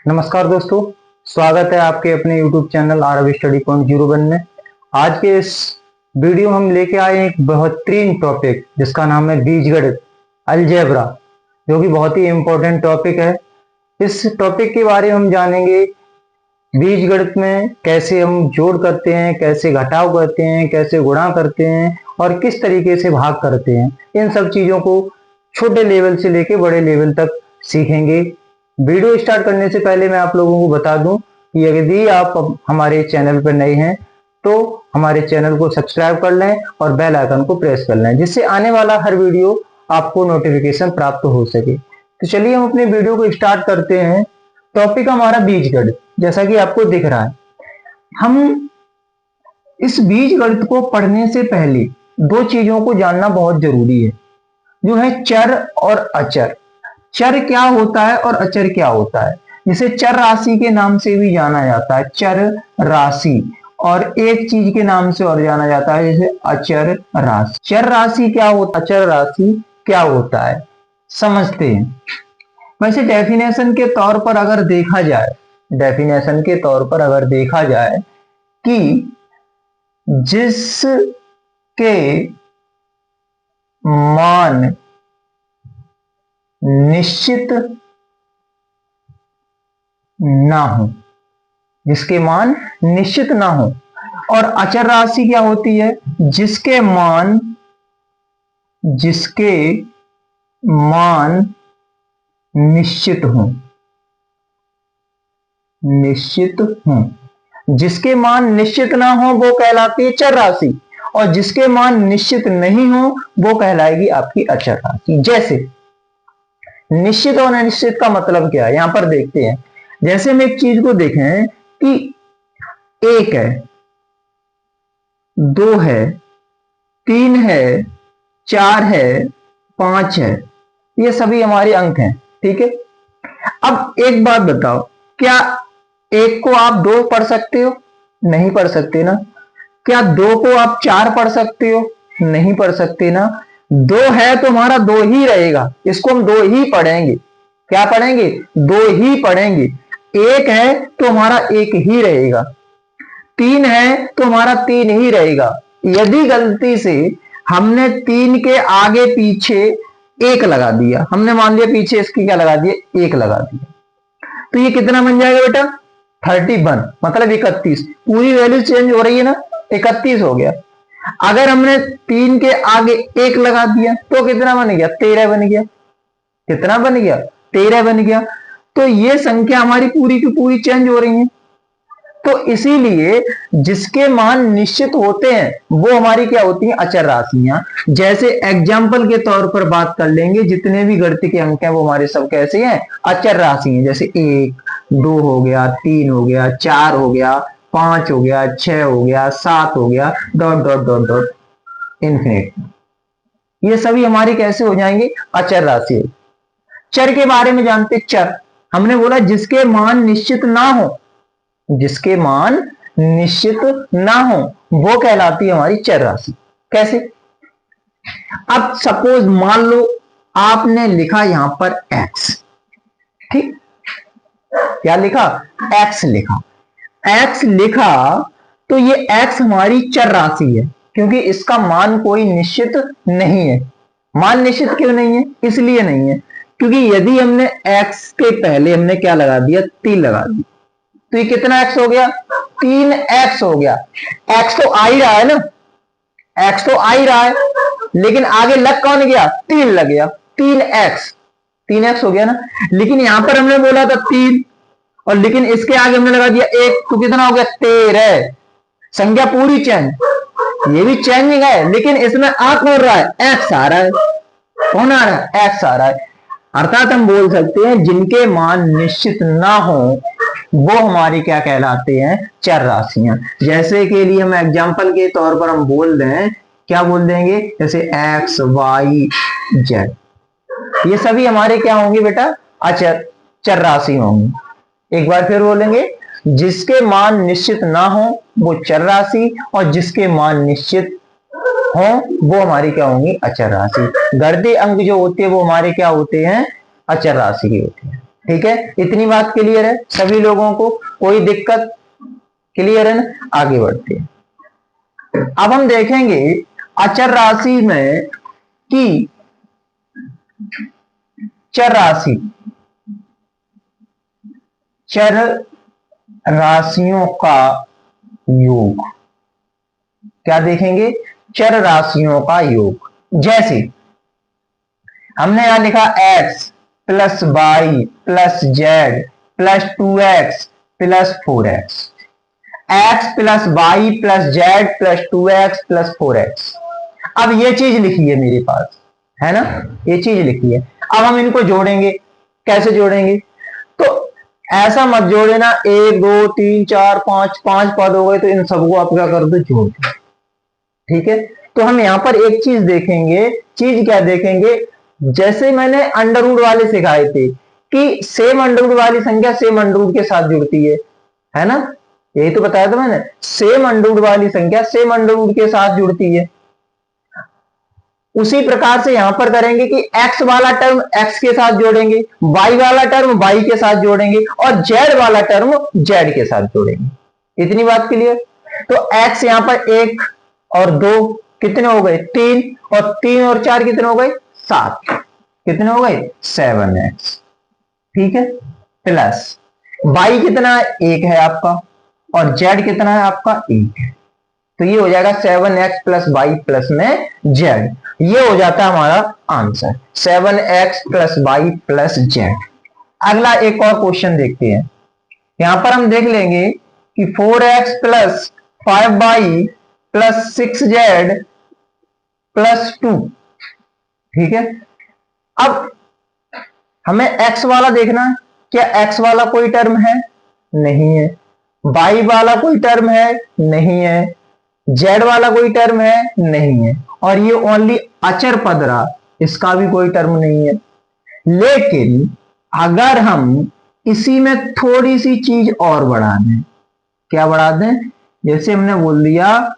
नमस्कार दोस्तों, स्वागत है आपके अपने YouTube channel RV study point 01 में। आज के इस वीडियो हम लेके आए हैं एक बेहतरीन टॉपिक जिसका नाम है बीजगणित अलजेब्रा, जो कि बहुत ही इम्पोर्टेंट टॉपिक है। इस टॉपिक के बारे में हम जानेंगे बीजगणित में कैसे हम जोड़ करते हैं, कैसे घटाव करते हैं, कैसे गुणा करते हैं और किस तरीके से भाग करते हैं। इन सब चीजों को छोटे लेवल से लेके बड़े लेवल तक सीखेंगे। वीडियो स्टार्ट करने से पहले मैं आप लोगों को बता दूं कि यदि आप हमारे चैनल पर नए हैं तो हमारे चैनल को सब्सक्राइब कर लें और बेल आइकन को प्रेस कर लें, जिससे आने वाला हर वीडियो आपको नोटिफिकेशन प्राप्त हो सके। तो चलिए हम अपने वीडियो को स्टार्ट करते हैं। टॉपिक हमारा बीजगणित, जैसा कि आपको दिख रहा है। हम इस बीजगणित को पढ़ने से पहले दो चीजों को जानना बहुत जरूरी है, जो है चर और अचर। चर क्या होता है और अचर क्या होता है, जिसे चर राशि के नाम से भी जाना जाता है, चर राशि। और एक चीज के नाम से और जाना जाता है, जैसे अचर राशि। चर राशि क्या होता है, अचर राशि क्या होता है, समझते हैं। वैसे डेफिनेशन के तौर पर अगर देखा जाए, डेफिनेशन के तौर पर अगर देखा जाए कि जिसके मान निश्चित ना हो, जिसके मान निश्चित ना हो। और अचर राशि क्या होती है, जिसके मान निश्चित हो, निश्चित हो। जिसके मान निश्चित ना हो वो कहलाती है चर राशि, और जिसके मान निश्चित नहीं हो वो कहलाएगी आपकी अचर राशि। जैसे निश्चित और अनिश्चित का मतलब क्या है, यहां पर देखते हैं। जैसे हम एक चीज को देखें कि एक है, दो है, तीन है, चार है, पांच है, ये सभी हमारे अंक हैं, ठीक है। अब एक बात बताओ, क्या एक को आप दो पढ़ सकते हो? नहीं पढ़ सकते ना। क्या दो को आप चार पढ़ सकते हो? नहीं पढ़ सकते ना। दो है तो हमारा दो ही रहेगा, इसको हम दो ही पढ़ेंगे। क्या पढ़ेंगे? दो ही पढ़ेंगे। एक है तो हमारा एक ही रहेगा, तीन है तो हमारा तीन ही रहेगा। यदि गलती से हमने तीन के आगे पीछे एक लगा दिया, हमने मान लिया पीछे इसकी क्या लगा दिया, एक लगा दिया, तो ये कितना बन जाएगा बेटा? 31, मतलब 31। पूरी वैल्यू चेंज हो रही है ना, 31 हो गया। अगर हमने तीन के आगे एक लगा दिया तो कितना बन गया? 13 बन गया। कितना बन गया? 13 बन गया। तो ये संख्या हमारी पूरी की पूरी चेंज हो रही है। तो इसीलिए जिसके मान निश्चित होते हैं वो हमारी क्या होती हैं? अचर राशियां। जैसे एग्जाम्पल के तौर पर बात कर लेंगे, जितने भी गणित के अंक हैं वो हमारे सब कैसे हैं? अचर राशि हैं। जैसे 1, 2 हो गया, 3 हो गया, 4 हो गया, 5 हो गया, 6 हो गया, 7 हो गया, dot dot dot dot infinite. ये सभी हमारी कैसे हो जाएंगे? अचर राशि। चर के बारे में जानते। चर हमने बोला जिसके मान निश्चित ना हो, जिसके मान निश्चित ना हो वो कहलाती है हमारी चर राशि। कैसे? अब सपोज मान लो आपने लिखा यहां पर x, ठीक, क्या लिखा? x लिखा। x लिखा तो ये x हमारी चर राशि है, क्योंकि इसका मान कोई निश्चित नहीं है। मान निश्चित क्यों नहीं है? इसलिए नहीं है क्योंकि यदि हमने x के पहले हमने क्या लगा दिया? 3 लगा दी, तो ये कितना x हो गया? 3x हो गया। x तो आ ही रहा है ना, x तो आ ही रहा है, लेकिन आगे लग कौन गया? 3 लग गया, 3x हो गया ना। लेकिन यहां पर हमने बोला था 3, और लेकिन इसके आगे हमने लगा दिया 1, तो कितना हो गया? 13। संख्या पूरी चेंज, ये भी चेंजिंग है, लेकिन इसमें आ कौन रहा है? x आ रहा है। कौन आ रहा है? x आ रहा है। अर्थात हम बोल सकते हैं जिनके मान निश्चित ना हो वो हमारी क्या कहलाते हैं? चर राशियां। जैसे के लिए हम एग्जांपल के तौर पर हम बोल दें, क्या बोल देंगे? जैसे x, y, z, ये सभी हमारे क्या होंगे बेटा? अचर, चर राशि होंगी। एक बार फिर बोलेंगे, जिसके मान निश्चित ना हो वो चर राशि, और जिसके मान निश्चित हो वो हमारी क्या होंगी? अचर राशि। गणितीय अंक जो होते हैं वो हमारे क्या होते हैं? अचर राशि के होते हैं। ठीक है, इतनी बात क्लियर है सभी लोगों को, कोई दिक्कत? क्लियर है ना? आगे बढ़ते हैं। अब हम देखेंगे अचर राशि में कि चर राशि, चर राशियों का योग। क्या देखेंगे? चर राशियों का योग। जैसे हमने यहां लिखा x plus y plus z plus 2x plus 4x, x plus y plus z plus 2x plus 4x। अब ये चीज लिखी है मेरे पास, है ना, ये चीज लिखी है। अब हम इनको जोड़ेंगे। कैसे जोड़ेंगे? तो ऐसा मत जोड़े ना 1 2 3 4 5 5 पद हो गए तो इन सबको आप क्या कर दो, जोड़ दो। ठीक है, तो हम यहां पर एक चीज देखेंगे। चीज क्या देखेंगे? जैसे मैंने अंडर रूट वाले सिखाए थे कि सेम अंडर रूट वाली संख्या सेम अंडर रूट के साथ जुड़ती है ना, यही तो बताया था मैंने। सेम अंडर रूट वाली संख्या सेम अंडर रूट के साथ जुड़ती है। उसी प्रकार से यहां पर करेंगे कि x वाला टर्म x के साथ जोड़ेंगे, y वाला टर्म y के साथ जोड़ेंगे और z वाला टर्म z के साथ जोड़ेंगे। इतनी बात क्लियर? तो x यहां पर 1 और 2 कितने हो गए? 3, और 3 और 4 कितने हो गए? 7। कितने हो गए? 7x। ठीक है, प्लस y कितना है? 1 है आपका, और z कितना है आपका? 1 है। तो ये हो जाएगा 7x प्लस वाई प्लस में जेड। ये हो जाता है हमारा answer, 7x plus y plus z. अगला एक और क्वेश्चन देखते हैं। यहां पर हम देख लेंगे कि 4x plus 5y plus 6z plus 2। ठीक है, अब हमें x वाला देखना है। क्या x वाला कोई टर्म है? नहीं है। y वाला कोई टर्म है? नहीं है। जेड वाला कोई टर्म है? नहीं है। और ये ओनली अचर पद रहा, इसका भी कोई टर्म नहीं है। लेकिन अगर हम इसी में थोड़ी सी चीज और बढ़ा दें, क्या बढ़ा दें? जैसे हमने बोल दिया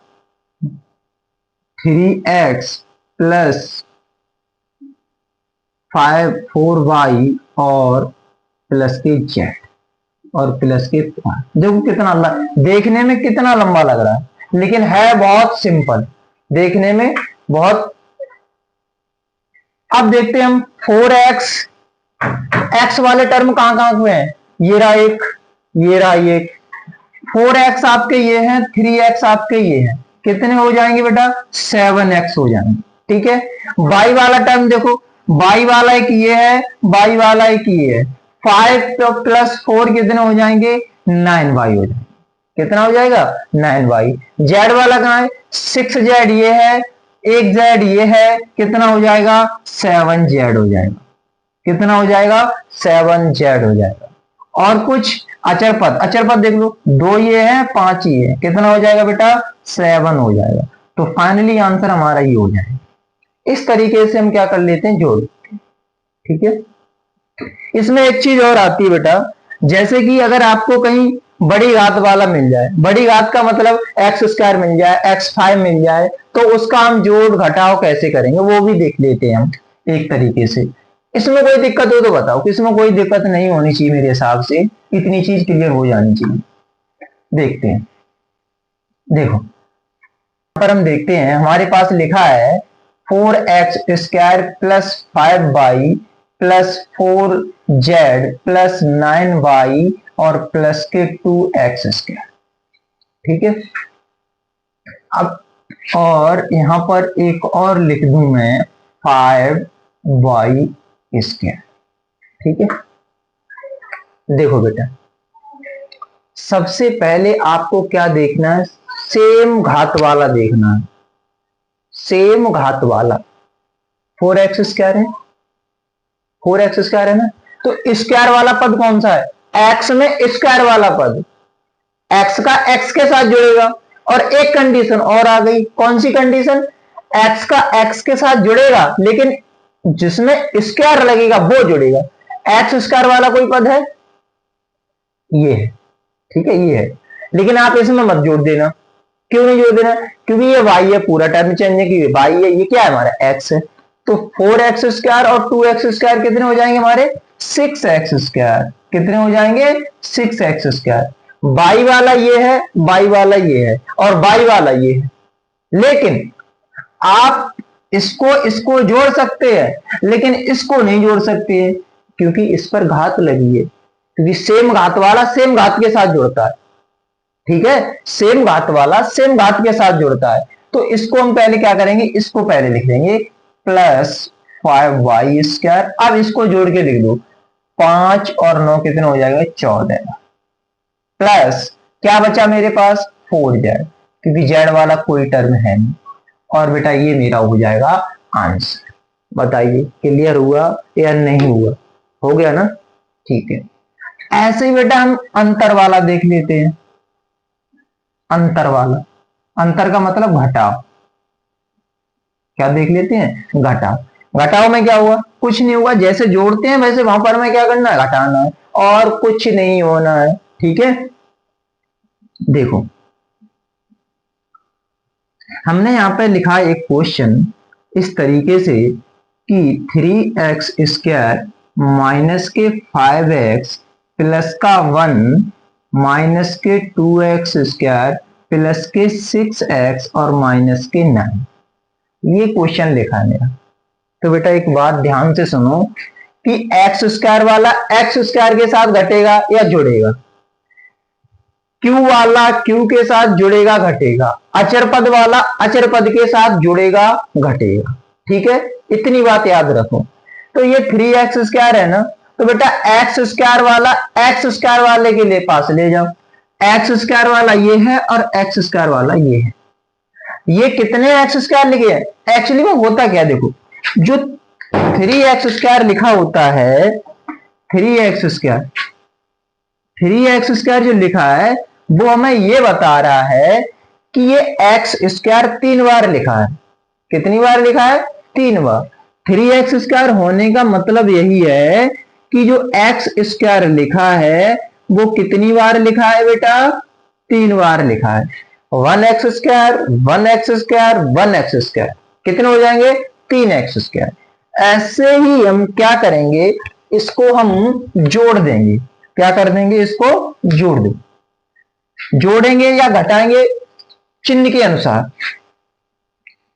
3x प्लस 4y और प्लस के जेड और प्लस के 5। देखो कितना देखने में कितना लंबा लग रहा है, लेकिन है बहुत सिंपल, देखने में बहुत। अब देखते हैं हम 4x, x वाले टर्म कहां कहां हुए हैं? ये रहा एक, ये रहा एक। 4x आपके ये हैं, 3x आपके ये हैं। कितने हो जाएंगे बेटा? 7x हो जाएंगे। ठीक है, y वाला टर्म देखो, y वाला एक ये है, y वाला एक ये है। 5 प्लस 4 कितने हो जाएंगे? 9y हो जाएंगे। कितना हो जाएगा? 9y। जेड वाला कहां है? 6z ये है, एक z ये है, कितना हो जाएगा? 7z हो जाएगा। कितना हो जाएगा? 7z हो जाएगा। और कुछ अचर पद, अचर पद देख लो, 2 ये है, 5 ये है, कितना हो जाएगा बेटा? 7 हो जाएगा। तो फाइनली आंसर हमारा ये हो जाएगा। इस तरीके से हम क्या कर लेते हैं? जोड़ लेते हैं। ठीक है, इसमें एक चीज और आती है बेटा, जैसे कि अगर आपको कहीं बड़ी घात वाला मिल जाए, बड़ी घात का मतलब x² मिल जाए, x5 मिल जाए, तो उसका हम जोड़ घटाव कैसे करेंगे वो भी देख लेते हैं हम एक तरीके से। इसमें कोई दिक्कत हो तो बताओ? इसमें कोई दिक्कत नहीं होनी चाहिए मेरे हिसाब से, इतनी चीज क्लियर हो जानी चाहिए। देखते हैं, देखो पर हम देखते हैं, हमारे पास लिखा है 4x² plus 5y plus 4z plus 9y और प्लस के 2x²। ठीक है, अब और यहां पर एक और लिख दूं मैं 5y²। ठीक है, देखो बेटा, सबसे पहले आपको क्या देखना है? सेम घात वाला देखना है, सेम घात वाला। 4x² है, 4x² है ना, तो स्क्वायर वाला पद कौन सा है? x में स्क्वायर वाला पद, x का x के साथ जुड़ेगा। और एक कंडीशन और आ गई, कौन सी कंडीशन? x का x के साथ जुड़ेगा, लेकिन जिसमें स्क्वायर लगेगा वो जुड़ेगा। x² वाला कोई पद है? ये है। ठीक है, ये है, लेकिन आप इसमें मत जोड़ देना। क्यों नहीं जोड़ देना? क्योंकि ये y है, पूरा टर्म चेंज है कि y है, ये क्या है हमारा? x है। तो 4x² और 2x² कितने हो जाएंगे हमारे? 6x²। कितने हो जाएंगे? 6x²। बाई वाला ये है, बाई वाला ये है, और बाई वाला ये है। लेकिन आप इसको जोड़ सकते हैं, लेकिन इसको नहीं जोड़ सकते हैं, क्योंकि इस पर घात लगी है। क्योंकि सेम घात वाला सेम घात के साथ जुड़ता है, ठीक है, सेम घात वाला सेम घात के साथ जुड़ता है। तो इसको हम पहले क्या करेंगे, इसको पहले लिख देंगे +5y²। अब इसको जोड़ के लिख दो, 5 और 9 कितने हो जाएगा? 14। प्लस क्या बचा मेरे पास? 4z, क्योंकि z वाला कोई टर्म है नहीं। और बेटा ये मेरा हो जाएगा आंसर। बताइए क्लियर हुआ या नहीं हुआ? हो गया ना? ठीक है। ऐसे ही बेटा हम अंतर वाला देख लेते हैं। अंतर वाला, अंतर का मतलब घटाव। क्या देख लेते हैं? घटाव। घटाव में क्या हुआ? कुछ नहीं हुआ, जैसे जोड़ते हैं वैसे वहां पर मैं क्या करना है? घटाना है, और कुछ नहीं होना है। ठीक है, देखो हमने यहां पे लिखा है एक क्वेश्चन इस तरीके से कि 3x² माइनस के 5x प्लस का 1 माइनस के 2x² प्लस के 6x और माइनस के 9, ये क्वेश्चन लिखा है मेरा। तो बेटा एक बात ध्यान से सुनो कि x² वाला x² के साथ घटेगा या जुड़ेगा, q वाला q के साथ जुड़ेगा घटेगा, अचर पद वाला अचर पद के साथ जुड़ेगा घटेगा। ठीक है, इतनी बात याद रखो। तो ये 3x² है ना, तो बेटा x² वाला x² वाले के लिए पास ले जाओ। x² वाला ये है और x² वाला ये है। ये कितने x² लिखे हैं? एक्चुअली में होता क्या, देखो जो 3x² लिखा होता है, 3x² जो लिखा है वो हमें ये बता रहा है कि ये x² 3 बार लिखा है। कितनी बार लिखा है? 3 बार। 3x² होने का मतलब यही है कि जो x² लिखा है वो कितनी बार लिखा है बेटा? 3 बार लिखा है। 1x², 1x², 1x², कितने हो जाएंगे? 3x²। ऐसे ही हम क्या करेंगे, इसको हम जोड़ देंगे। क्या कर देंगे? इसको जोड़ देंगे। जोड़ेंगे या घटाएंगे चिन्ह के अनुसार।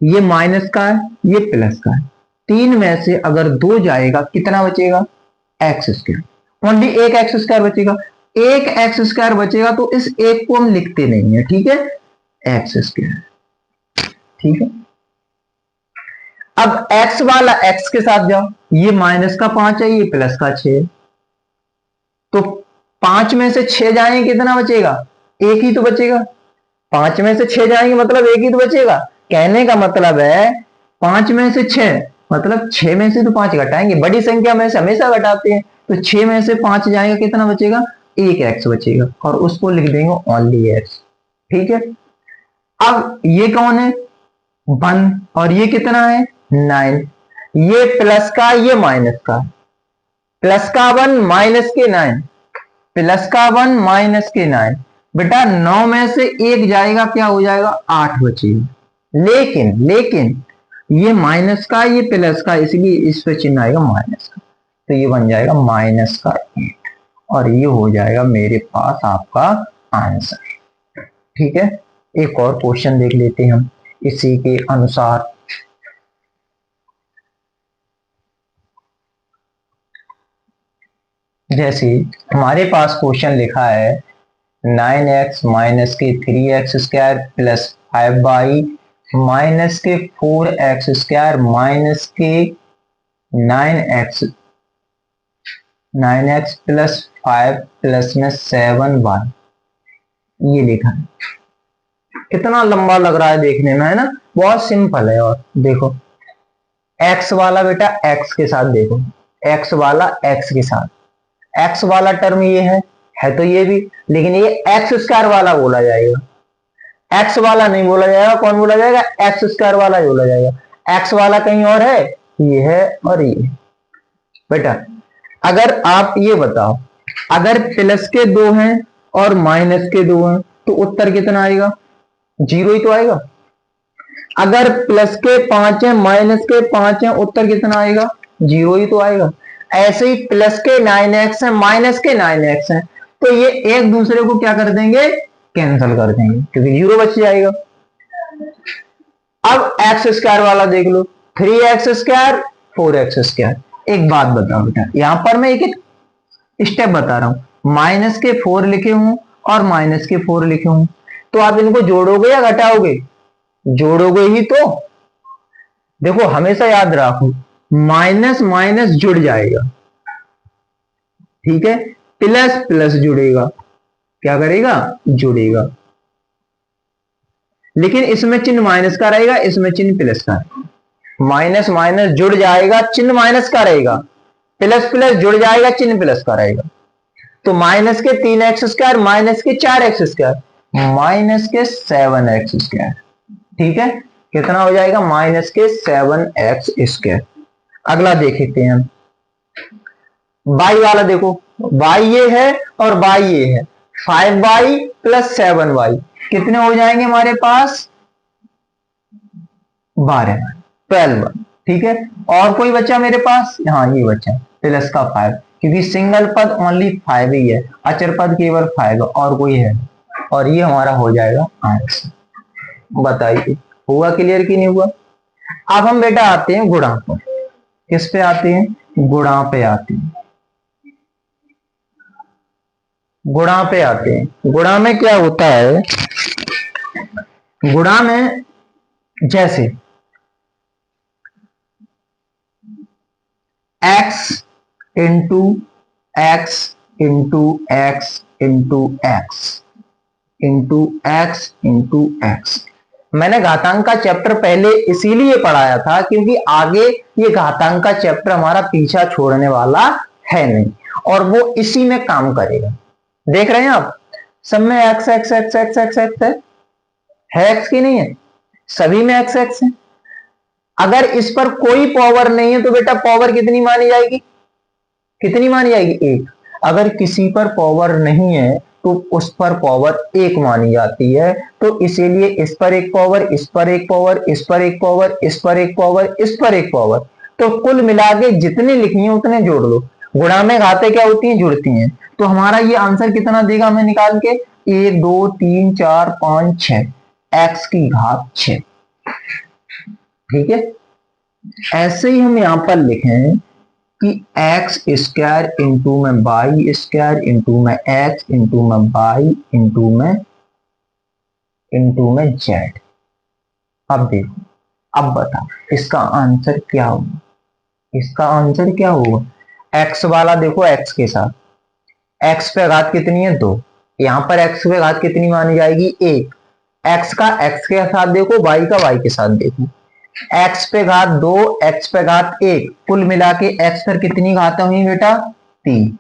ये माइनस का है, ये प्लस का है। 3 में से अगर 2 जाएगा कितना बचेगा? x²। ओनली एक x² बचेगा। एक x² बचेगा तो इस एक को हम लिखते नहीं है, ठीक है, x²। ठीक है, अब x वाला x के साथ जाओ, ये माइनस का 5 है, ये प्लस का 6 है। तो 5 में से 6 जाएंगे कितना बचेगा? एक ही तो बचेगा। 5 में से 6 जाएंगे मतलब एक ही तो बचेगा। कहने का मतलब है 5 में से 6 मतलब 6 में से तो 5 घटाएंगे, बड़ी संख्या में से हमेशा घटाते हैं। तो 6 में से 5 जाएगा कितना बचेगा? एक x बचेगा, और उसको लिख देंगे ओनली x। ठीक है, अब ये कौन है? 1, और ये कितना है? 9। ये प्लस का, ये माइनस का। प्लस का 1 माइनस के 9, प्लस का 1 माइनस के 9। बेटा 9 में से 1 जाएगा, क्या हो जाएगा? 8 बचेगा। लेकिन ये माइनस का, ये प्लस का, इसलिए इस पे चिन्ह आएगा माइनस का। तो ये बन जाएगा माइनस का 8, और ये हो जाएगा मेरे पास आपका आंसर। ठीक है, एक और क्वेश्चन देख लेते हैं हम इसी के अनुसार। जैसे हमारे पास क्वेश्चन लिखा है 9x माइनस के 3x² प्लस 5y माइनस के 4x² माइनस के 9x प्लस 5 प्लस में 7y, ये लिखा है। कितना लंबा लग रहा है देखने में, है ना? बहुत सिंपल है। और देखो x वाला बेटा x के साथ, देखो x वाला x के साथ, x वाला टर्म ये है तो ये भी, लेकिन ये x² वाला बोला जाएगा, x वाला नहीं बोला जाएगा। कौन बोला जाएगा? x² वाला बोला जाएगा। x वाला कहीं और है, ये है और ये। बेटा अगर आप ये बताओ, अगर प्लस के 2 हैं और माइनस के 2 हैं तो उत्तर कितना आएगा? 0 ही तो आएगा। अगर प्लस के 5 है माइनस के 5 है, उत्तर कितना आएगा? 0 ही तो आएगा। ऐसे ही प्लस के 9x है, माइनस के 9x है, तो ये एक दूसरे को क्या कर देंगे, कैंसिल कर देंगे, क्योंकि जीरो बच जाएगा। अब एक्स स्क्वायर वाला देख लो, 3x स्क्वायर 4x स्क्वायर। एक बात बताओ बेटा, यहां पर मैं एक स्टेप बता रहा हूं, माइनस के 4 लिखे हूं और माइनस के 4 लिखे हूं, तो आप इनको जोड़ोगे या घटाओगे, जोड़ोगे ही तो। देखो हमेशा याद रखो, माइनस माइनस जुड़ जाएगा, ठीक है, प्लस प्लस जुड़ेगा, क्या करेगा, जुड़ेगा, लेकिन इसमें चिन्ह माइनस का रहेगा, इसमें चिन्ह प्लस का। माइनस माइनस जुड़ जाएगा, चिन्ह माइनस का रहेगा, प्लस प्लस जुड़ जाएगा, चिन्ह प्लस का रहेगा। तो माइनस के 3x स्क्वायर, माइनस के 4x स्क्वायर, माइनस के 7x स्क्वायर, ठीक है, कितना हो जाएगा, माइनस के 7x स्क्वायर। अगला देखते हैं हम, y वाला देखो, y ये है और y ये है, 5y प्लस 7y कितने हो जाएंगे हमारे पास, 12, 12, ठीक है। और कोई बच्चा मेरे पास, हाँ ये बच्चा प्लस का 5, क्योंकि सिंगल पद ओनली 5 ही है, अचर पद केवल 5 और कोई है, और ये हमारा हो जाएगा आंसर। बताइए हुआ क्लियर कि नहीं हुआ। अब हम बेटा आते हैं गुणा पर, किस पे आते हैं, गुणा पे आते हैं, गुणा पे आते हैं। गुणा में क्या होता है, गुणा में जैसे x into x into x into x into x into x, मैंने घातांक का चैप्टर पहले इसीलिए पढ़ाया था क्योंकि आगे ये घातांक का चैप्टर हमारा पीछा छोड़ने वाला है नहीं, और वो इसी में काम करेगा। देख रहे हैं आप, सब में x x x x x x है एक्स की नहीं है, सभी में एक्स एक्स है। अगर इस पर कोई पावर नहीं है तो बेटा पावर कितनी मानी जाएगी, कितनी मानी जाएगी, एक। अगर किसी पर पावर नहीं है तो उस पर पावर एक मानी जाती है, तो इसीलिए इस पर एक पावर, इस पर एक पावर, इस पर एक पावर, इस पर एक पावर, इस पर एक पावर, तो कुल मिला के जितने लिखी है उतने जोड़ लो। गुणा में घातें क्या होती हैं, जुड़ती हैं। तो हमारा ये आंसर कितना देगा हमें निकाल के, 1 2 3 4 5 6, एक्स की घात 6, ठीक है। ऐसे ही हम यहां पर लिखें कि एक्स स्क्वायर इंटू में वाई स्क्वायर इंटू में एक्स इंटू में वाई इंटू में जेड। अब देखो, अब बता इसका आंसर क्या होगा, इसका आंसर क्या होगा, एक्स वाला देखो एक्स के साथ, एक्स पे घात कितनी है 2, यहां पर एक्स पे घात कितनी मानी जाएगी 1, एक्स का एक्स के साथ देखो, वाई का वाई के साथ देखो, एक्स पे घात 2, एक्स पे घात 1, कुल मिला के एक्स पर कितनी घात हुई बेटा 3,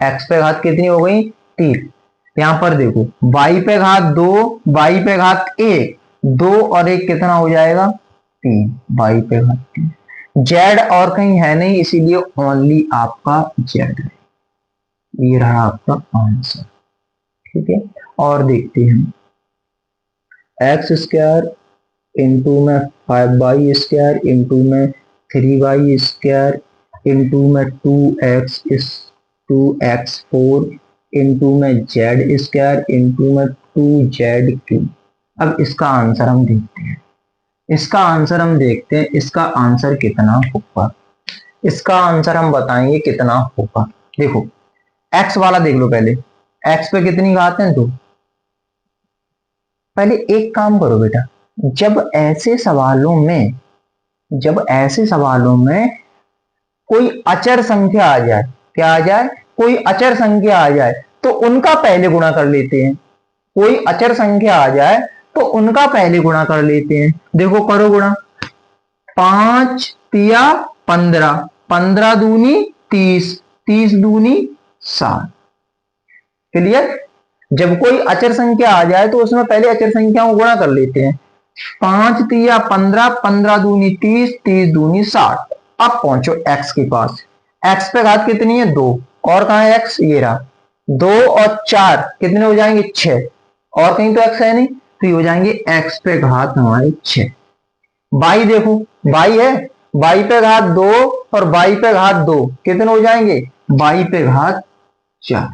एक्स पे घात कितनी हो गई 3। यहां पर देखो y पे घात 2, y पे घात 1, 2 और 1 कितना हो जाएगा 3, y पे घात 3। जेड और कहीं है नहीं, इसीलिए ओनली आपका जेड है, ये रहा आपका आंसर, ठीक है। और देखते हैं, एक्स स्क्वायर इंटू में 5y स्क्वायर इंटू में 3y स्क्वायर इंटू में 2x4 इंटू में जेड स्क्वायर इंटू में 2z3। अब इसका आंसर हम देखते हैं, इसका आंसर हम देखते हैं, इसका आंसर कितना होगा, इसका आंसर हम बताएंगे कितना होगा। देखो x वाला देख लो, पहले x पे कितनी घात है 2। पहले एक काम करो बेटा, जब ऐसे सवालों में कोई अचर संख्या आ जाए, क्या आ जाए, कोई अचर संख्या आ जाए तो उनका पहले गुणा कर लेते हैं, कोई अचर संख्या आ जाए तो उनका पहले गुणा कर लेते हैं। देखो करो गुणा, 5 तिया 15, 15 दूनी 30, 30 दूनी 60। क्लियर। जब कोई अचर संख्या आ जाए तो उसमें पहले अचर संख्याओं को गुणा कर लेते हैं, 5 तिया 15, 15 दूनी 30, 30 दूनी 60। अब पहुंचो x के पास, x पे घात कितनी है 2, और कहां है x, ये रहा, 2 और 4 कितने हो जाएंगे 6, और कहीं तो x है नहीं, तो ये हो जाएंगे x पे घात हमारे 6। y देखो, y है, बाई पे घात 2 और बाई पे घात 2 कितने हो जाएंगे? बाई पे घात 4।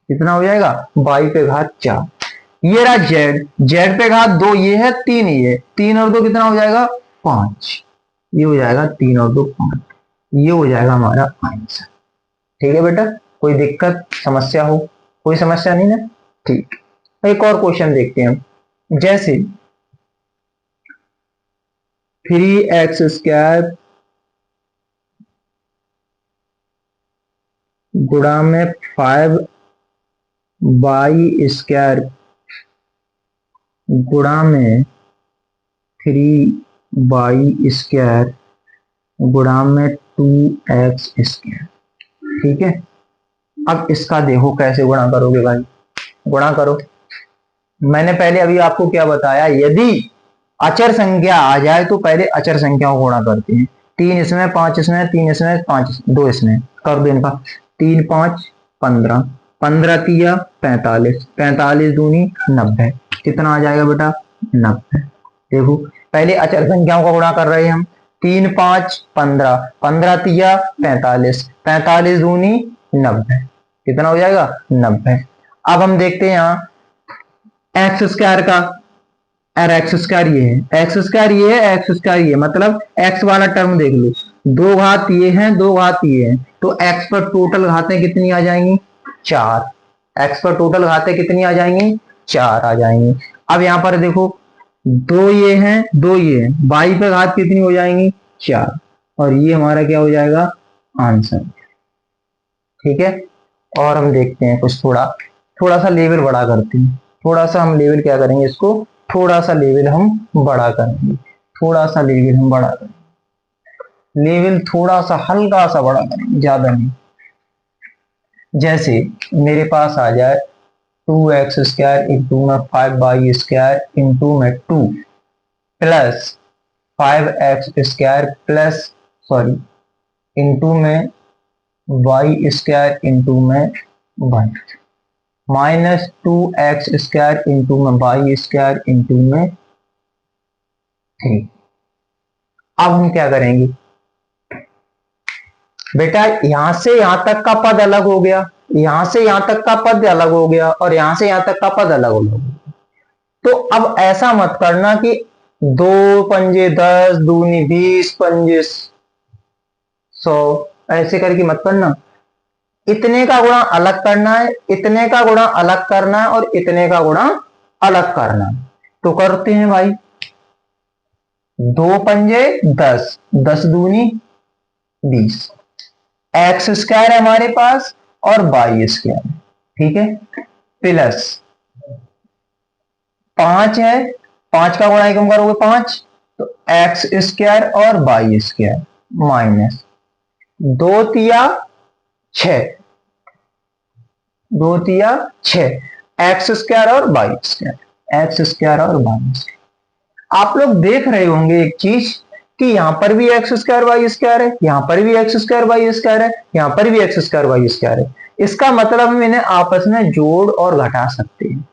कितना हो जाएगा? बाई पे घात 4। ये रहा जेड, जेड पे घात 2 ये है, 3 ये, 3 और 2 कितना हो जाएगा? 5। ये हो जाएगा 3 और 2 5। ये हो जाएगा हमारा आंसर। ठीक है बेटा, कोई दिक्कत समस्या हो? कोई समस्या नहीं ना? ठीक। एक और क्वेश्चन देखते हैं हम। जैसे 3x² गुणा में 5y² गुणा में 3y² गुणा में 2x²। ठीक है, अब इसका देखो कैसे गुणा करोगे भाई। गुणा करो। मैंने पहले अभी आपको क्या बताया, यदि अचर संख्या आ जाए तो पहले अचर संख्या को गुणा करते हैं। 3 इसमें, 5 इसमें, 3 इसमें, 5 2 इसमें, कर दो इनका। 3 5 15, 15 तिया 45, 45 दूनी 90। कितना आ जाएगा बेटा? 90। देखो पहले अचर संख्याओं का गुणा कर रहे हैं हम। 3 5 15, 15 तिया 45, 45 दूनी 90। कितना हो जाएगा? 90। अब हम देखते हैं यहाँ x² का, और x² ये है, x² ये है, x² ये, मतलब x वाला टर्म देख लो। 2 घात ये है, 2 घात ये है, तो x पर टोटल घातें कितनी आ जाएंगी? 4। x पर टोटल घातें कितनी आ जाएंगी? 4 आ जाएंगी। अब यहां पर देखो 2 ये हैं, 2 ये हैं, बाई पे घात कितनी हो जाएंगी? 4। और ये हमारा क्या हो जाएगा? आंसर। ठीक है, और हम देखते हैं कुछ थोड़ा सा लेवल बड़ा करते हैं। थोड़ा सा हम लेवल क्या करेंगे, इसको थोड़ा सा लेवल हम बड़ा करेंगे। थोड़ा सा लेवल हम बड़ा करेंगे, लेवल थोड़ा सा हल्का सा बड़ा करेंगे, ज्यादा नहीं। जैसे मेरे पास आ जाए 2x² इंटू में 5y² इंटू में 2 plus 5x² plus sorry into में y² इंटू में 1 माइनस 2x² इंटू में y² इंटू में 3। अब हम क्या करेंगे बेटा, यहां से यहां तक का पद अलग हो गया, यहां से यहां तक का पद अलग हो गया, और यहां से यहां तक का पद अलग हो गया। तो अब ऐसा मत करना कि 2 पंजे 10, दूनी 20, पंजे 100, ऐसे करके मत करना। इतने का गुणा अलग करना है, इतने का गुणा अलग करना है, और इतने का गुणा अलग करना है। तो करते हैं भाई। 2 पंजे 10, 10 दूनी 20, x² है हमारे पास और y²। ठीक है, प्लस 5 है, 5 का गुणा कम करोगे 5, तो x² और y² माइनस 2 तिया 6, 2 तिया 6, x² और y², x² और y²। आप लोग देख रहे होंगे एक चीज कि यहां पर भी x² y² है, यहां पर भी x² y² है, यहां पर भी x² y² है। इसका मतलब हम इन्हें आपस में जोड़ और घटा सकते हैं।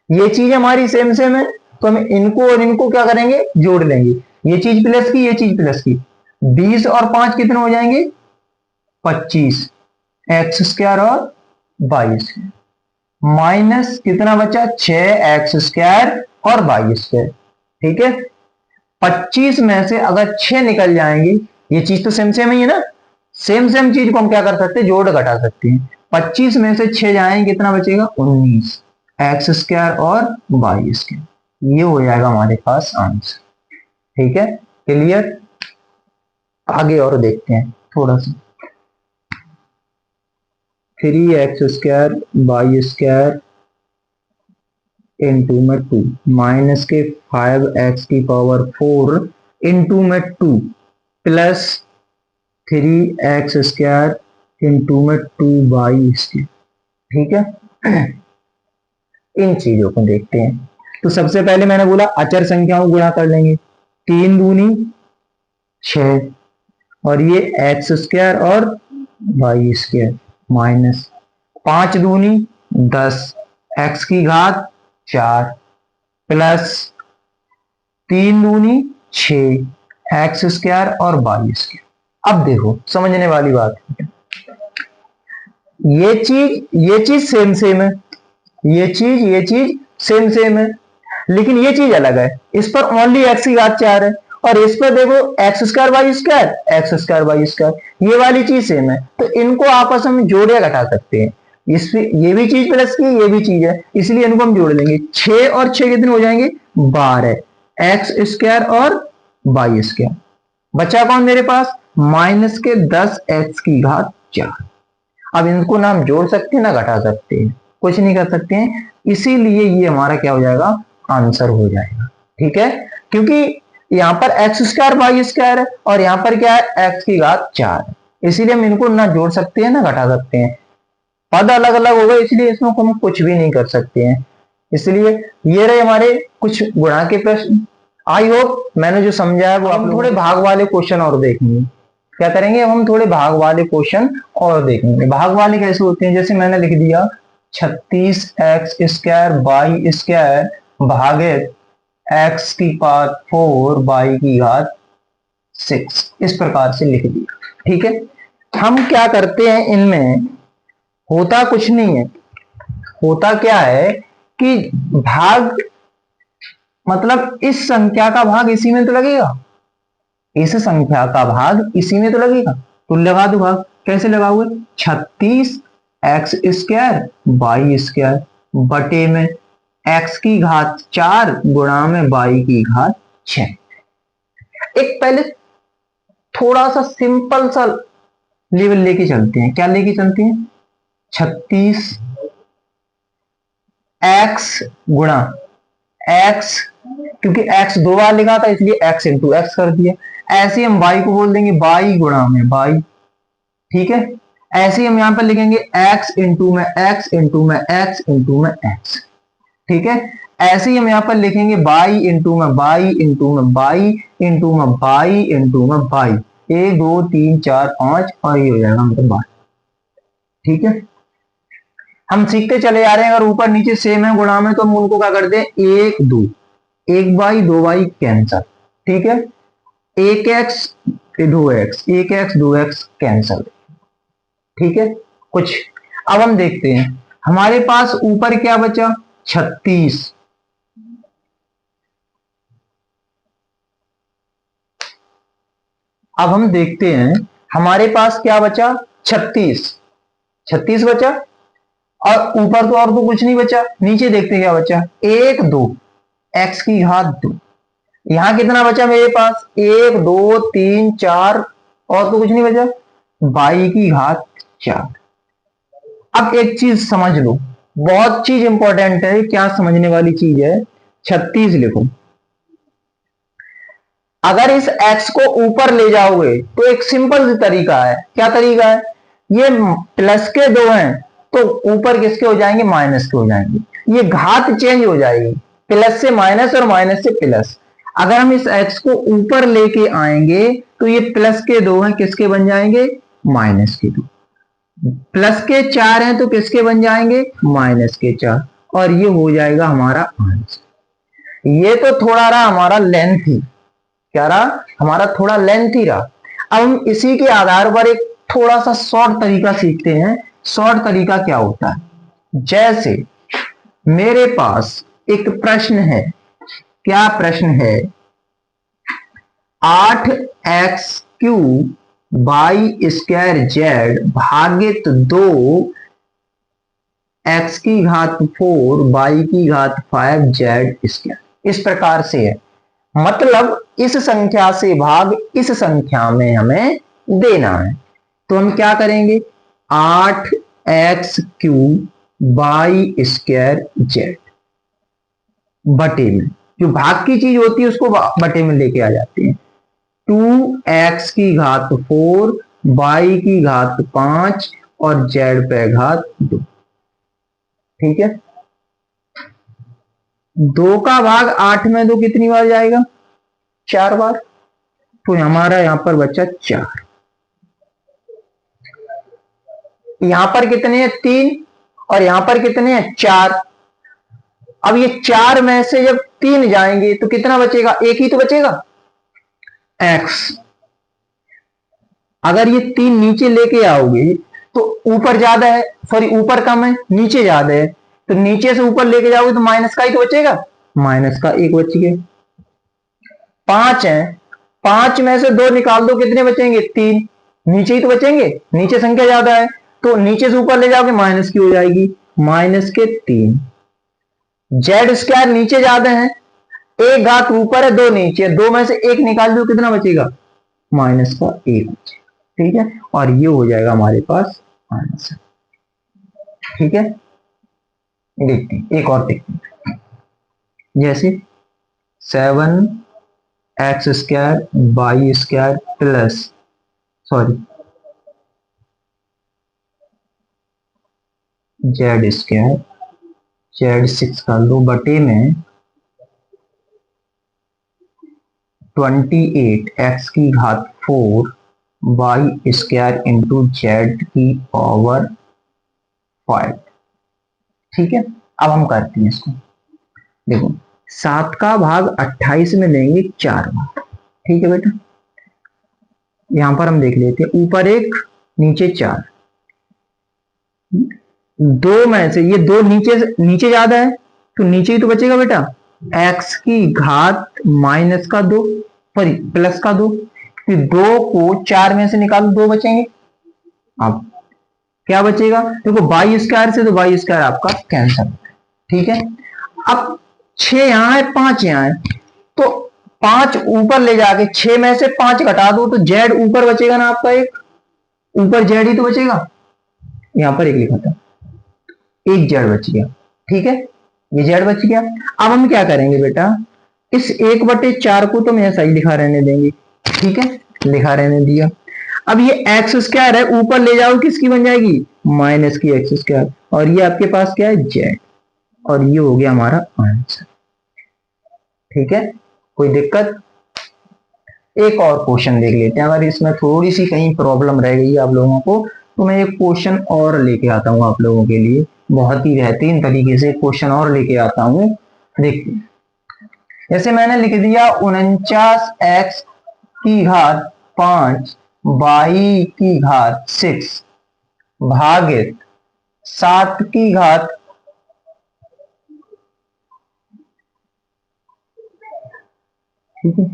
ये चीज हमारी सेम सेम है, तो हम इनको और इनको क्या करेंगे? जोड़ लेंगे। ये चीज प्लस की, ये चीज प्लस की। 20 और 5 कितने हो जाएंगे? 25, x² और y²। माइनस कितना बचा? 6x² और y²। ठीक है, 25 में से अगर 6 निकल जाएंगे, ये चीज तो सेम सेम ही है ना, सेम सेम चीज को हम क्या कर सकते हैं? जोड़ घटा सकते हैं। 25 में से 6 जाएंगे, कितना बचेगा? 19, x² और y²। ये हो जाएगा हमारे पास आंसर। ठीक है, क्लियर? आगे और देखते हैं थोड़ा सा। 3x² y² इंटू में 2 माइनस के 5x की पावर 4 इंटू में 2 प्लस 3x² इंटू में 2y²। ठीक है, इन चीजों को देखते हैं। तो सबसे पहले मैंने बोला अचर संख्याओं को गुणा कर लेंगे। 3 दूनी 6, और ये x² और y² माइनस 5 दूनी 10, x की घात 4 प्लस 3 दूनी 6, एक्स स्क्वायर और वाई स्क्वायर। अब देखो समझने वाली बात है, ये चीज सेम सेम है, ये चीज सेम सेम है, लेकिन ये चीज अलग है। इस पर ओनली एक्स की घात 4 है और इस पर देखो x square y square, x square y square, ये वाली चीज सेम है, तो इनको आपस में जोड़ या घटा सकते हैं। ये भी चीज प्लस की, ये भी चीज है, इसलिए इनको हम जोड़ लेंगे। 6 और 6 कितने हो जाएंगे? 12, एक्स स्क्वायर और वाई स्क्वायर। बचा कौन मेरे पास? माइनस के 10 एक्स की घात 4। अब इनको ना हम जोड़ सकते हैं ना घटा सकते हैं, कुछ नहीं कर सकते हैं, इसीलिए ये हमारा क्या हो जाएगा? आंसर हो जाएगा। ठीक है, क्योंकि यहां पर एक्स स्क्वायर वाई स्क्वायर है और यहां पर क्या है? एक्स की घात 4 है, इसीलिए हम इनको ना जोड़ सकते हैं ना घटा सकते हैं। पद अलग अलग हो गए, इसलिए इसमें हम कुछ भी नहीं कर सकते हैं। इसलिए ये रहे हमारे कुछ गुणा के प्रश्न। आई होप मैंने जो समझाया वो आप थोड़े भाग वाले क्वेश्चन और देखेंगे। क्या करेंगे? हम थोड़े भाग वाले क्वेश्चन और देखेंगे। भाग वाले कैसे होते हैं? जैसे मैंने लिख दिया 36 एक्स स्क्वायर वाई स्क्वायर भागित एक्स की घात 4 वाई की घात 6, इस प्रकार से लिख दिया। ठीक है, हम क्या करते हैं, इनमें होता कुछ नहीं है, होता क्या है कि भाग मतलब इस संख्या का भाग इसी में तो लगेगा, इस संख्या का भाग इसी में तो लगेगा, तो लगा दो भाग। कैसे लगाओगे? 36 एक्स स्क्वायर वाई स्क्वायर बटे में एक्स की घात 4 गुणा में वाई की घात 6। एक पहले थोड़ा सा सिंपल सा लेवल लेके चलते हैं। क्या लेके चलते हैं? 36 एक्स गुणा एक्स, क्योंकि एक्स दो बार लिखा था इसलिए एक्स इंटू एक्स कर दिया। ऐसे हम वाई को बोल देंगे वाई गुणा में वाई। ठीक है, ऐसे हम यहां पर लिखेंगे एक्स इंटू में एक्स इंटू में एक्स इंटू में एक्स। ठीक है, ऐसे ही हम यहां पर लिखेंगे बाई इंटू में बाई इंटू में बाई इंटू में बाई इंटू में बाई। 1 2 3 4 5 और ये हो जाएगा मतलब 12। ठीक है, हम सीखते चले जा रहे हैं। अगर ऊपर नीचे सेम है गुणा में तो हम उनको क्या कर दें? 1 2, 1 बाई 2 बाई कैंसल। ठीक है, 1 x 2 x, 1 x 2 x cancel. ठीक है, कुछ अब हम देखते हैं हमारे पास ऊपर क्या बचा? 36। अब हम देखते हैं हमारे पास क्या बचा? 36, 36 बचा और ऊपर तो कुछ नहीं बचा। नीचे देखते हैं क्या बचा? 1 2 एक्स की घात 2। यहां कितना बचा मेरे पास? 1 2 3 4 और तो कुछ नहीं बचा, वाई की घात 4। अब एक चीज समझ लो, बहुत चीज इंपॉर्टेंट है, क्या समझने वाली चीज है। 36 लिखो, अगर इस x को ऊपर ले जाओगे तो एक सिंपल तरीका है। क्या तरीका है? ये प्लस के दो हैं तो ऊपर किसके हो जाएंगे? माइनस के हो जाएंगे। ये घात चेंज हो जाएगी, प्लस से माइनस और माइनस से प्लस। अगर हम इस x को ऊपर लेके आएंगे तो ये प्लस के दो हैं, किसके बन जाएंगे? माइनस के दो। प्लस के 4 हैं तो किसके बन जाएंगे? माइनस के 4। और ये हो जाएगा हमारा आंसर। ये तो थोड़ा रहा हमारा लेंथ ही, क्या रहा? हमारा थोड़ा लेंथ ही रहा। अब हम इसी के आधार पर एक थोड़ा सा शॉर्ट तरीका सीखते हैं। शॉर्ट तरीका क्या होता है? जैसे मेरे पास एक प्रश्न है। क्या प्रश्न है? 8x³ वाई स्क्वायर जेड भागित 2 एक्स की घात 4 वाई की घात 5 जेड स्क्वायर, इस प्रकार से है। मतलब इस संख्या से भाग इस संख्या में हमें देना है, तो हम क्या करेंगे? 8x³ वाई स्क्वायर जेड बटे में, जो भाग की चीज होती है उसको बटे में लेके आ जाते हैं। 2x की घात 4 वाई की घात 5 और जेड पे घात 2। ठीक है, 2 का भाग 8 में 2 कितनी बार जाएगा? 4 बार। तो हमारा यहां पर बचा 4। यहां पर कितने हैं? 3 और यहां पर कितने हैं? 4। अब ये 4 में से जब 3 जाएंगे तो कितना बचेगा? 1 ही तो बचेगा। एक्स। अगर ये 3 नीचे लेके आओगे तो ऊपर ज्यादा है, सॉरी ऊपर कम है, नीचे ज्यादा है, तो नीचे से ऊपर लेके जाओगे तो माइनस का ही तो बचेगा, माइनस का 1 बच गया। 5 है, 5 में से 2 निकाल दो, कितने बचेंगे? 3। नीचे ही तो बचेंगे, नीचे संख्या ज्यादा है, तो नीचे से ऊपर ले जाओगे माइनस की हो जाएगी, माइनस के 3। जेड स्क्वायर नीचे ज्यादा है, 1 घात ऊपर है, 2 नीचे, 2 में से 1 निकाल दो, कितना बचेगा? माइनस का 1। ठीक है, और ये हो जाएगा हमारे पास आंसर। ठीक है, देखते हैं एक और देखते हैं, जैसे 7x² y² plus, sorry z², z6 कर दो बटे में 28x⁴ y² इंटू जेड की पावर 5। ठीक है, अब हम करते हैं इसको। देखो 7 का भाग 28 में लेंगे 4 बार। ठीक है बेटा, यहां पर हम देख लेते हैं, ऊपर 1 नीचे 4, 2 में से ये 2 नीचे ज्यादा है, तो नीचे ही तो बचेगा बेटा, x की घात माइनस का 2, सॉरी प्लस का 2, 2 को 4 में से निकालो, 2 बचेंगे। अब क्या बचेगा? देखो y² से तो y² आपका कैंसिल। ठीक है, अब 6 यहां है, 5 यहां है, तो 5 ऊपर ले जाके 6 में से 5 घटा दो, तो z ऊपर बचेगा ना आपका, एक ऊपर z ही तो बचेगा, यहां पर 1 लिखा था, 1 z बच गया। ठीक है, ये z बच गया। अब हम क्या करेंगे बेटा, इस 1/4 को तो मैं ऐसा ही लिखा रहने देंगे। ठीक है, लिखा रहने दिया। अब ये x² है, ऊपर ले जाओ, किसकी बन जाएगी? माइनस की x², और ये आपके पास क्या है? z, और ये हो गया हमारा आंसर। ठीक है, कोई दिक्कत? एक और क्वेश्चन देख लेते हैं, अगर इसमें थोड़ी सी कहीं प्रॉब्लम रह गई आप लोगों को तो मैं एक क्वेश्चन और लेके आता हूं आप लोगों के लिए, बहुत ही बेहतरीन तरीके से क्वेश्चन और लेके आता हूं। देखिए, जैसे मैंने लिख दिया 49x⁵ y⁵ भागित 7 ठीक है,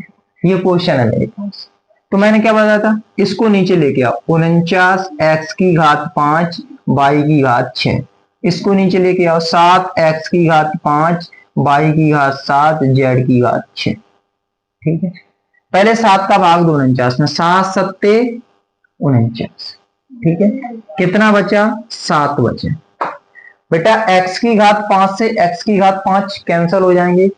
ये क्वेश्चन है मेरे पास। तो मैंने क्या बताया था, इसको नीचे लेके आओ, 49x⁵ y⁵, इसको नीचे लेके आओ, 7x⁵ y⁵, z⁵। ठीक है, पहले 7 का भाग दो 49 में, 7 सत्ते 49। ठीक है, कितना बचा? 7 बचे। बेटा x⁵ से x⁵ कैंसिल हो जाएंगे,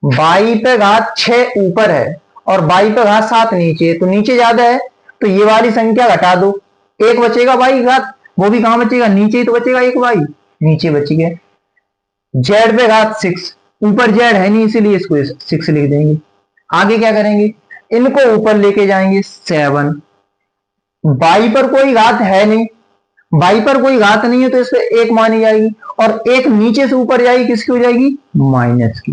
y⁵ 6 ऊपर है और y⁵ नीचे है, तो नीचे ज्यादा है, तो ये वाली संख्या घटा दो, 1 बचेगा y⁵, वो भी कहां बचेगा? नीचे ही तो बचेगा, 1 y नीचे बच गया। z⁵ ऊपर z है नहीं, इसीलिए इसको 6 लिख देंगे। आगे क्या करेंगे, इनको ऊपर लेके जाएंगे 7, y पर कोई घात है नहीं, y पर कोई घात नहीं है तो इसमें 1 मानी जाएगी, और 1 नीचे से ऊपर जाएगी, किसकी हो जाएगी? माइनस की।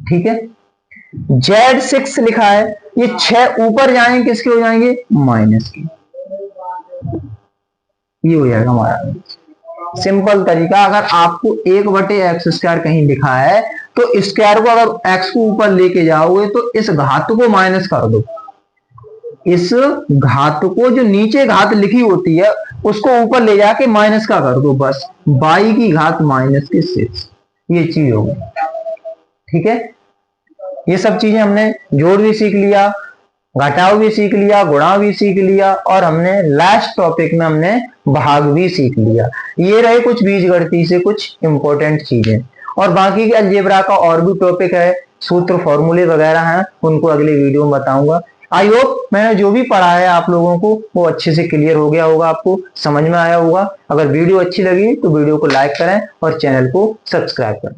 ठीक है, z6 लिखा है, ये 6 ऊपर जाएंगे, किसके हो जाएंगे? माइनस की। ये हो जाएगा हमारा सिंपल तरीका। अगर आपको 1/x² कहीं लिखा है तो स्क्वायर को अगर x को ऊपर लेके जाओगे तो इस घात को माइनस कर दो, इस घात को जो नीचे घात लिखी होती है उसको ऊपर ले जाके माइनस का कर दो, बस y⁵ ये चीज होगी। ठीक है, ये सब चीजें हमने जोड़ भी सीख लिया, घटाव भी सीख लिया, गुणा भी सीख लिया, और हमने लास्ट टॉपिक में हमने भाग भी सीख लिया। ये रहे कुछ बीजगणित से कुछ इंपॉर्टेंट चीजें, और बाकी के अलजेब्रा का और भी टॉपिक है, सूत्र फॉर्मूले वगैरह हैं, उनको अगले वीडियो में बताऊंगा। आई होप मैंने जो भी पढ़ाया आप लोगों को वो अच्छे से क्लियर हो गया होगा, आपको समझ में आया होगा। अगर वीडियो अच्छी लगी तो वीडियो को लाइक करें और चैनल को सब्सक्राइब करें।